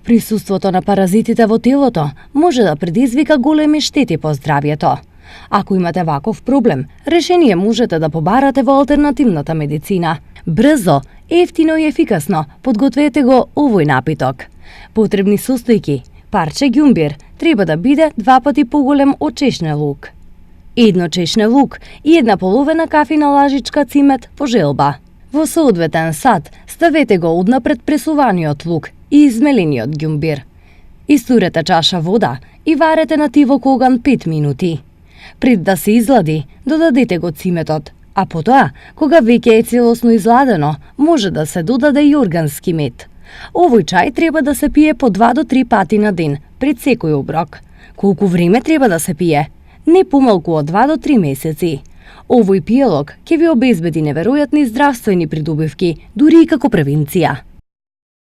Присуството на паразитите во телото може да предизвика големи штети по здравјето. Ако имате ваков проблем, решение можете да побарате во алтернативната медицина. Брзо, ефтино и ефикасно подгответе го овој напиток. Потребни состојки: парче ѓумбир треба да биде 2 пати поголем од чешне лук, 1 чешне лук и 1/2 кафина лажичка цимет по желба. Во соодветен сад ставете го однапред пресуваниот лук и измелениот ѓумбир. Истурете чаша вода и варете на тивок оган 5 минути. Пред да се излади, додадете гоциметот, а потоа, кога веќе е целосно изладено, може да се додаде и органски мед. Овој чај треба да се пие по 2 до 3 пати на ден, пред секој оброк. Колку време треба да се пие? Не помалку од 2 до 3 месеци. Овој пиелок ќе ви обезбеди неверојатни здравствени придобивки, дури и како превенција.